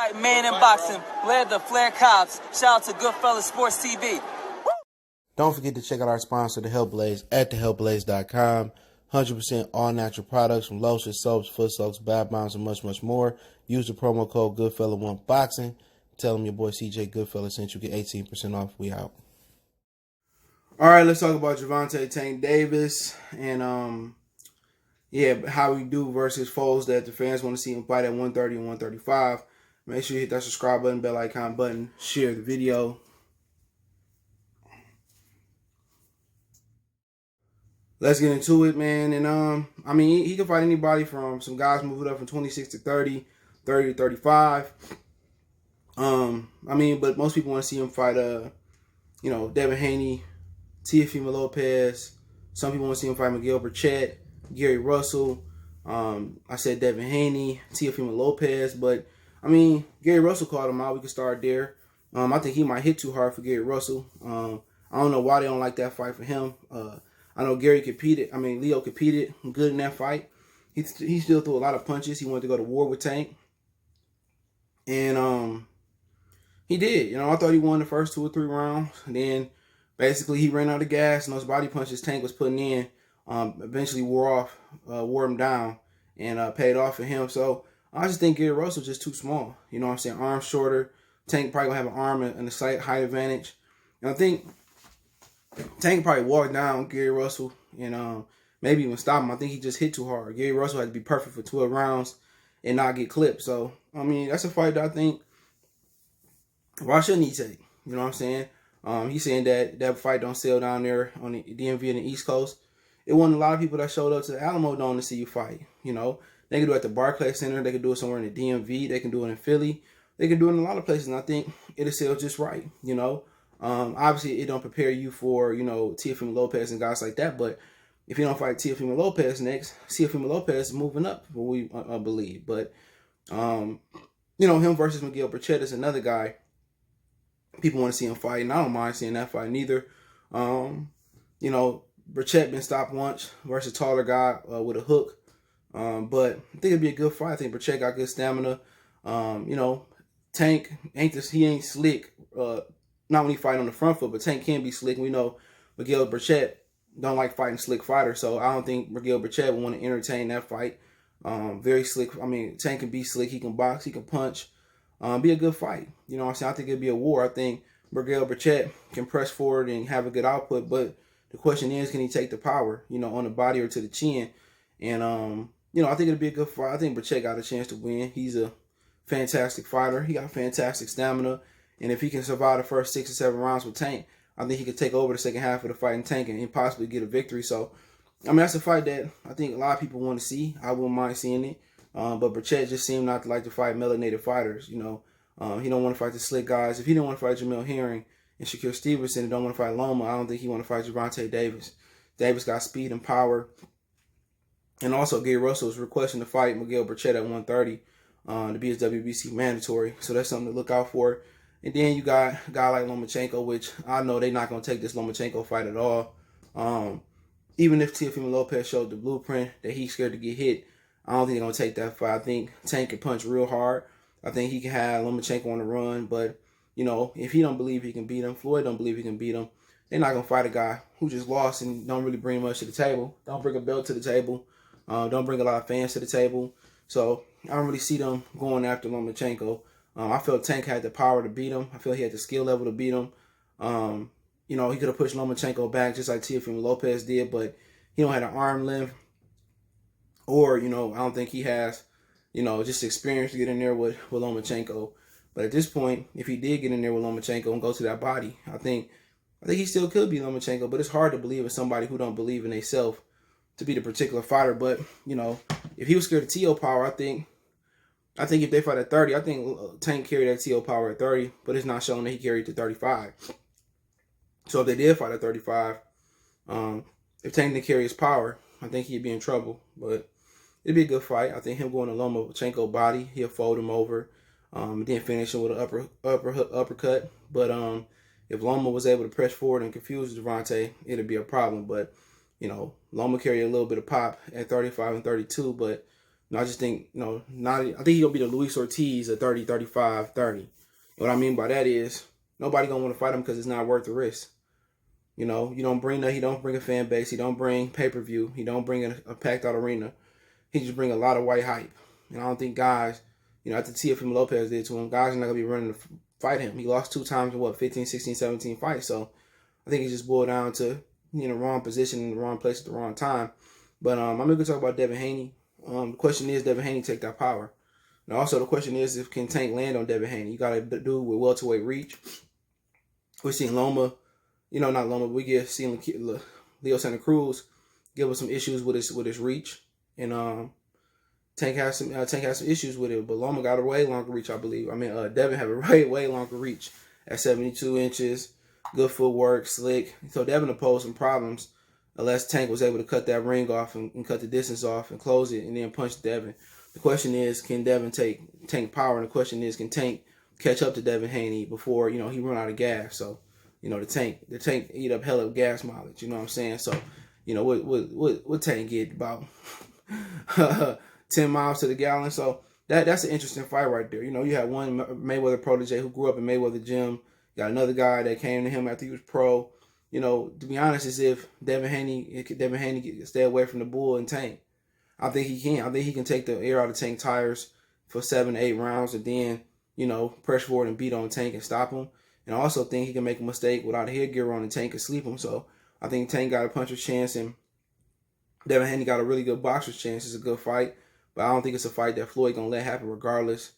Fight man in boxing, led the Flair Cops. Shout out to Goodfellas Sports TV. Don't forget to check out our sponsor, The Health Blaze, at thehealthblaze.com. 100% all natural products from lotions, soaps, foot soaks, bath bombs, and much, much more. Use the promo code Goodfella1Boxing. Tell them your boy CJ Goodfella sent you. Get 18% off. We out. All right, let's talk about Gervonta Tank Davis and how we do versus foes that the fans want to see him fight at 130 and 135. Make sure you hit that subscribe button, bell icon button, share the video. Let's get into it, man. And he can fight anybody from some guys moving up from 26 to 30, 30 to 35. But most people want to see him fight Devin Haney, Teofimo Lopez. Some people want to see him fight Miguel Berchelt, Gary Russell. I said Devin Haney, Teofimo Lopez, but Gary Russell called him out. We can start there. I think he might hit too hard for Gary Russell. I don't know why they don't like that fight for him. I know Leo competed good in that fight. He still threw a lot of punches. He wanted to go to war with Tank. And he did. I thought he won the first 2 or 3 rounds. And then basically he ran out of gas, and those body punches Tank was putting in eventually wore him down and paid off for him. So I just think Gary Russell's just too small. Arms shorter. Tank probably gonna have an arm and a slight height advantage. And I think Tank probably walked down Gary Russell and maybe even stop him. I think he just hit too hard. Gary Russell had to be perfect for 12 rounds and not get clipped. So, that's a fight that I think, why shouldn't he take? You know what I'm saying? He's saying that fight don't sell down there on the DMV and the East Coast. It wasn't a lot of people that showed up to the Alamo Dome to see you fight. They can do it at the Barclays Center. They can do it somewhere in the DMV. They can do it in Philly. They can do it in a lot of places, and I think it'll sell just right, Obviously, it don't prepare you for, Teofimo Lopez and guys like that. But if you don't fight Teofimo Lopez next, Teofimo Lopez is moving up, what we believe. But, him versus Miguel Berchelt is another guy people want to see him fight, and I don't mind seeing that fight neither. Berchelt been stopped once versus a taller guy with a hook. But I think it'd be a good fight. I think Berchelt got good stamina. Tank he ain't slick. Not when he fight on the front foot, but Tank can be slick. We know Miguel Berchelt don't like fighting slick fighters, so I don't think Miguel Berchelt would want to entertain that fight. Very slick. Tank can be slick. He can box. He can punch. Be a good fight. I think it'd be a war. I think Miguel Berchelt can press forward and have a good output, but the question is, can he take the power, on the body or to the chin? And, I think it'd be a good fight. I think Berchelt got a chance to win. He's a fantastic fighter. He got fantastic stamina. And if he can survive the first 6 or 7 rounds with Tank, I think he could take over the second half of the fight and Tank and possibly get a victory. So, that's a fight that I think a lot of people want to see. I wouldn't mind seeing it. But Berchelt just seemed not to like to fight melanated fighters. He don't want to fight the slick guys. If he didn't want to fight Jamil Herring and Shakur Stevenson and don't want to fight Loma, I don't think he want to fight Gervonta Davis. Davis got speed and power. And also, Gary Russell is requesting to fight Miguel Berchelt at 130 to be his WBC mandatory. So that's something to look out for. And then you got a guy like Lomachenko, which I know they're not going to take this Lomachenko fight at all. Even if Teofimo Lopez showed the blueprint that he's scared to get hit, I don't think they're going to take that fight. I think Tank can punch real hard. I think he can have Lomachenko on the run. But, if he don't believe he can beat him, Floyd don't believe he can beat him, they're not going to fight a guy who just lost and don't really bring much to the table. Don't bring a belt to the table. Don't bring a lot of fans to the table. So I don't really see them going after Lomachenko. I felt Tank had the power to beat him. I feel he had the skill level to beat him. He could have pushed Lomachenko back just like Teofimo Lopez did, but he don't have an arm length. Or, I don't think he has, just experience to get in there with Lomachenko. But at this point, if he did get in there with Lomachenko and go to that body, I think he still could be Lomachenko. But it's hard to believe in somebody who don't believe in themselves to be the particular fighter. But, if he was scared of TO power, I think if they fight at 30, I think Tank carried that TO power at 30, but it's not showing that he carried to 35. So if they did fight at 35, if Tank didn't carry his power, I think he'd be in trouble. But it'd be a good fight. I think him going to Lomachenko body, he'll fold him over, then finish him with an uppercut. But if Loma was able to press forward and confuse Gervonta, it'd be a problem. But Loma carried a little bit of pop at 35 and 32, but I just think, I think he's going to be the Luis Ortiz of 30, 35, 30. What I mean by that is nobody going to want to fight him because it's not worth the risk. You don't bring he don't bring a fan base. He don't bring pay-per-view. He don't bring a packed out arena. He just bring a lot of white hype. And I don't think guys, after Teofimo Lopez did to him, guys are not going to be running to fight him. He lost 2 times in 15, 16, 17 fights. So I think it just boiled down to, wrong position in the wrong place at the wrong time. But I'm going to talk about Devin Haney. The question is, Devin Haney take that power? And also the question is, if can Tank land on Devin Haney? You got a dude with welterweight reach. We're seeing Loma, not Loma, but we seeing Leo Santa Cruz give us some issues with his reach. And Tank has some issues with it, but Loma got a way longer reach, I believe. I mean, Devin have a way longer reach at 72 inches. Good footwork, slick. So Devin will pose some problems unless Tank was able to cut that ring off and cut the distance off and close it and then punch Devin. The question is, can Devin take Tank power? And the question is, can Tank catch up to Devin Haney before, he run out of gas? So, the Tank eat up hell of gas mileage, you know what I'm saying? So, what Tank get about 10 miles to the gallon? So that's an interesting fight right there. You have one Mayweather protege who grew up in Mayweather gym. You got another guy that came to him after he was pro. To be honest, as if Devin Haney can stay away from the bull and Tank. I think he can. I think he can take the air out of Tank tires for 7 to 8 rounds and then, press forward and beat on Tank and stop him. And I also think he can make a mistake without a headgear on and Tank can sleep him. So I think Tank got a puncher's chance and Devin Haney got a really good boxer's chance. It's a good fight, but I don't think it's a fight that Floyd going to let happen regardless.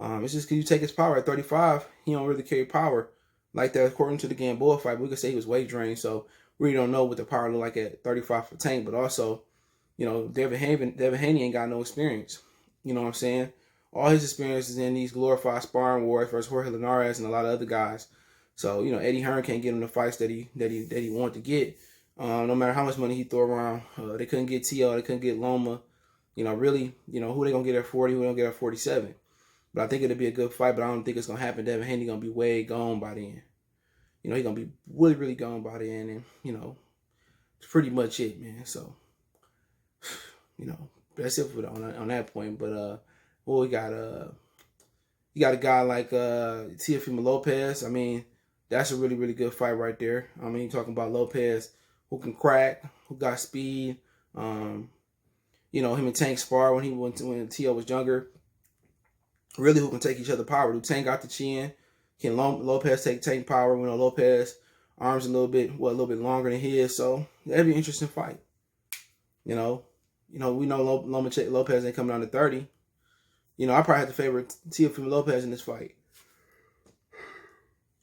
It's just because you take his power at 35, he don't really carry power like that according to the Gamboa fight. We could say he was weight drained, so we really don't know what the power look like at 35 for Tank. But also, Devin Haney ain't got no experience. You know what I'm saying? All his experience is in these glorified sparring wars versus Jorge Linares and a lot of other guys. So, Eddie Hearn can't get him the fights that he wanted to get. No matter how much money he throw around, they couldn't get T.O., they couldn't get Loma. Really, who they going to get at 40, who they going to get at 47. But I think it'll be a good fight, but I don't think it's going to happen. Devin Haney going to be way gone by then. He's going to be really, really gone by then. And, it's pretty much it, man. So, that's it for on that point. But, we got you got a guy like Teofimo Lopez. I mean, that's a really, really good fight right there. I mean, you're talking about Lopez who can crack, who got speed. Him and Tank spar when T.O. was younger. Really, who can take each other power? Do Tank got the chin? Can Lopez take Tank power? We know Lopez arms a little bit longer than his, so that'd be an interesting fight. We know Lopez ain't coming down to 30. I probably have to favor Teofimo Lopez in this fight.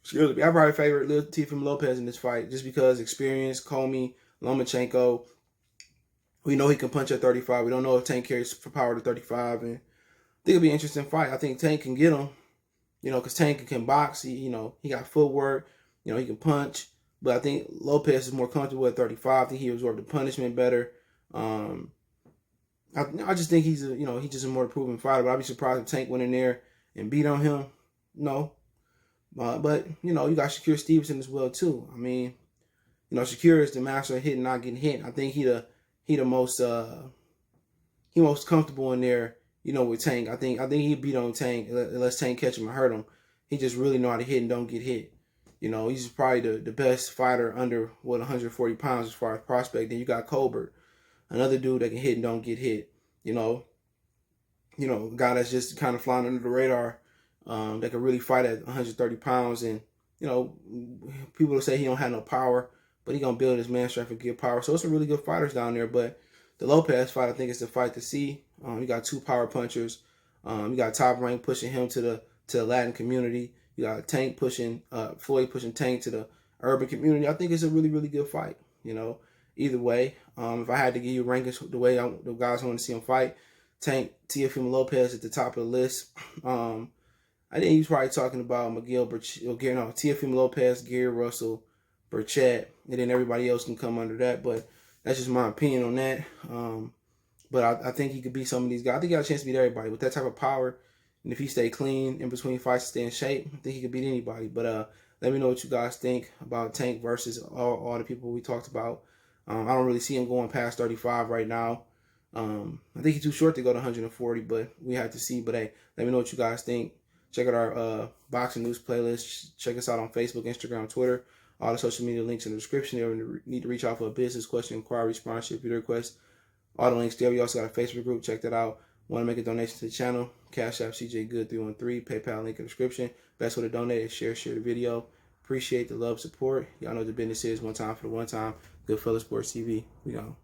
Excuse me. I probably favor Teofimo Lopez in this fight just because experience, Comey, Lomachenko. We know he can punch at 35. We don't know if Tank carries for power to 35. And I think it'll be an interesting fight. I think Tank can get him, because Tank can box. He got footwork. He can punch. But I think Lopez is more comfortable at 35. I think he absorbed the punishment better. I just think he's just a more proven fighter. But I'd be surprised if Tank went in there and beat on him. No. But you got Shakur Stevenson as well too. I mean, Shakur is the master of hitting, not getting hit. I think he the most comfortable in there. With Tank. I think he beat on Tank unless Tank catch him and hurt him. He just really know how to hit and don't get hit. He's probably the best fighter under 140 pounds as far as prospect. Then you got Colbert, another dude that can hit and don't get hit. A guy that's just kind of flying under the radar. That can really fight at 130 pounds. And, people will say he don't have no power, but he going to build his man strength and get power. So it's some really good fighters down there. But the Lopez fight, I think, is the fight to see. You got 2 power punchers. You got Top Rank pushing him to the Latin community. You got Tank pushing, Floyd pushing Tank to the urban community. I think it's a really, really good fight. Either way, if I had to give you rankings the way the guys want to see him fight, Tank, Teofimo Lopez at the top of the list. I think he was probably talking about Miguel Berchelt, Teofimo Lopez, Gary Russell, Berchelt, and then everybody else can come under that. But that's just my opinion on that. But I think he could beat some of these guys. I think he got a chance to beat everybody with that type of power. And if he stay clean in between fights and stay in shape, I think he could beat anybody. But let me know what you guys think about Tank versus all the people we talked about. I don't really see him going past 35 right now. I think he's too short to go to 140, but we have to see. But hey, let me know what you guys think. Check out our boxing news playlist. Check us out on Facebook, Instagram, Twitter. All the social media links in the description. If you need to reach out for a business question, inquiry, sponsorship, video request, all the links there. We also got a Facebook group. Check that out. Want to make a donation to the channel? Cash App CJ Good 313. PayPal link in the description. Best way to donate is share the video. Appreciate the love, support. Y'all know what the business is. One time for the one time. Goodfellas Sports TV. We gone.